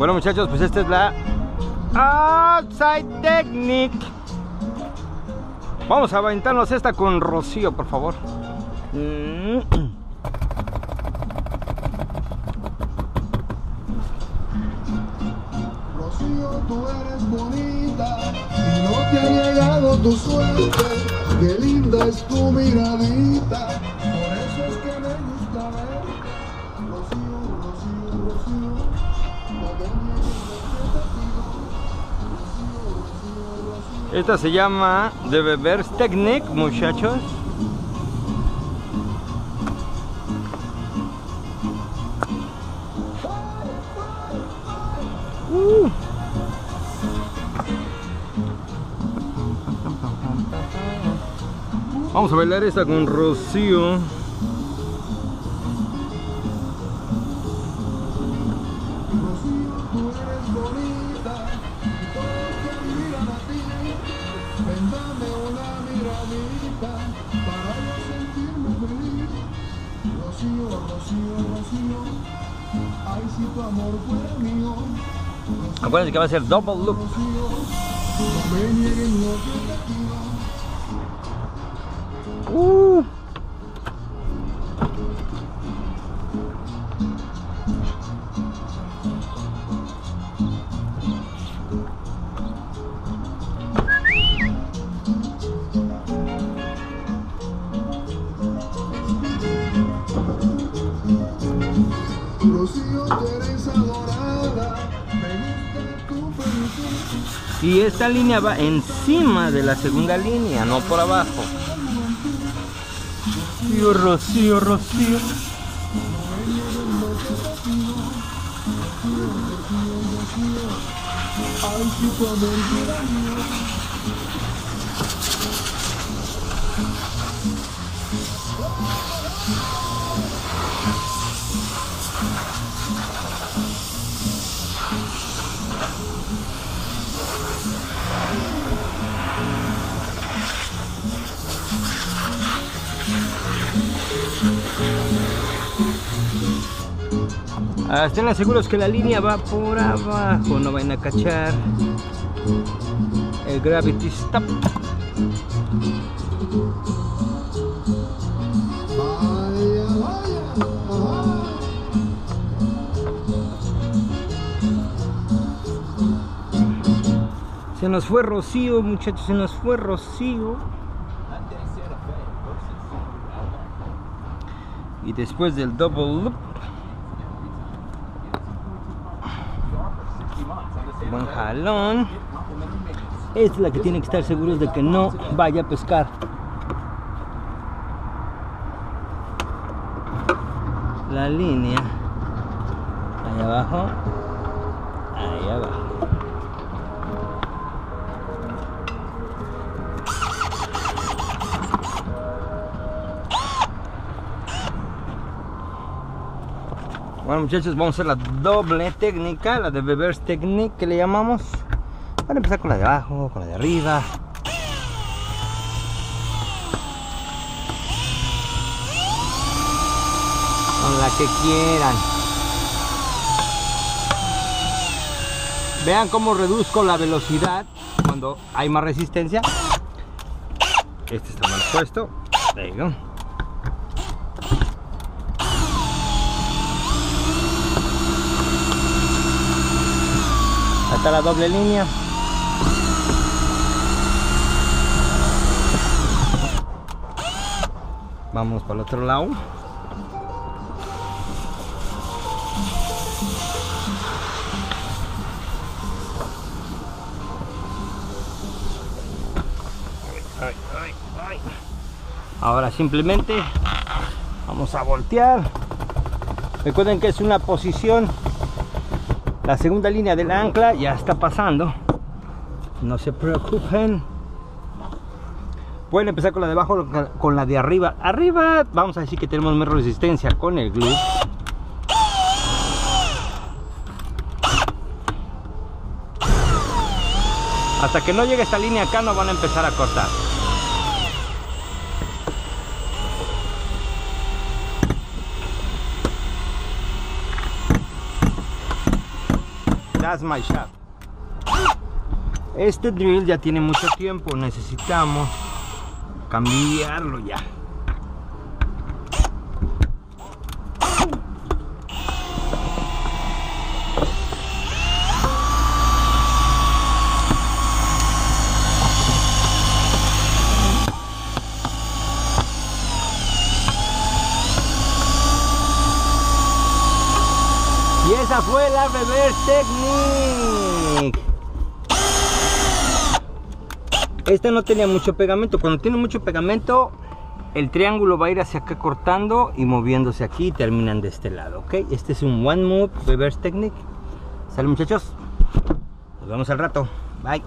Bueno, muchachos, pues esta es la Outside Technique. Vamos a aventarnos esta con Rocío, por favor. Rocío, tú eres bonita y no te ha llegado tu suerte. Qué linda es tu miradita, por eso es que me gusta verte. Rocío, Rocío, Rocío, no te niegues lo que te pido. Rocío, Rocío, Rocío. Esta se llama The Beber's Technique, muchachos. Vamos a bailar esta con Rocío. Rocío, tú eres bonita y todos te miran a ti. Ven, dame una miradita para yo sentirme feliz. Rocío, Rocío, Rocío, ay, si tu amor fuera mío. Rocío, Acuérdense que va a ser double loop. Rocío, no me nieguen lo que te pido. Rocío, tú eres adorada, me gusta tu felicidad. Y esta línea va encima de la segunda línea, no por abajo. Rocío, Rocío, Rocío. Ay, si tu amor fuera mío. Estén seguros que la línea va por abajo, no vayan a cachar el gravity stop. Vaya, vaya, ajá. Se nos fue Rocío, muchachos, se nos fue Rocío. Y después del double loop, buen jalón. Esta es la que tienen que estar seguros de que no vaya a pescar. La línea ahí abajo, ahí abajo. Bueno, muchachos, vamos a hacer la doble técnica, la de Beber's Technique que le llamamos. Van a empezar con la de abajo, con la de arriba. Con la que quieran. Vean cómo reduzco la velocidad cuando hay más resistencia. Este está mal puesto. There you go. Hasta la doble línea. Vamos para el otro lado. Ay, ay, ay. Ahora simplemente vamos a voltear. Recuerden que es una posición. La segunda línea del ancla ya está pasando. No se preocupen. Pueden empezar con la de abajo, con la de arriba. Arriba vamos a decir que tenemos menos resistencia con el glue. Hasta que no llegue esta línea acá no van a empezar a cortar. That's my shot. Este drill ya tiene mucho tiempo, necesitamos cambiarlo ya. Y esa fue la reverse technique. Esta no tenía mucho pegamento. Cuando tiene mucho pegamento, el triángulo va a ir hacia acá cortando y moviéndose aquí y terminan de este lado, ¿ok? Este es un one move reverse technique. Sale, muchachos. Nos vemos al rato. Bye.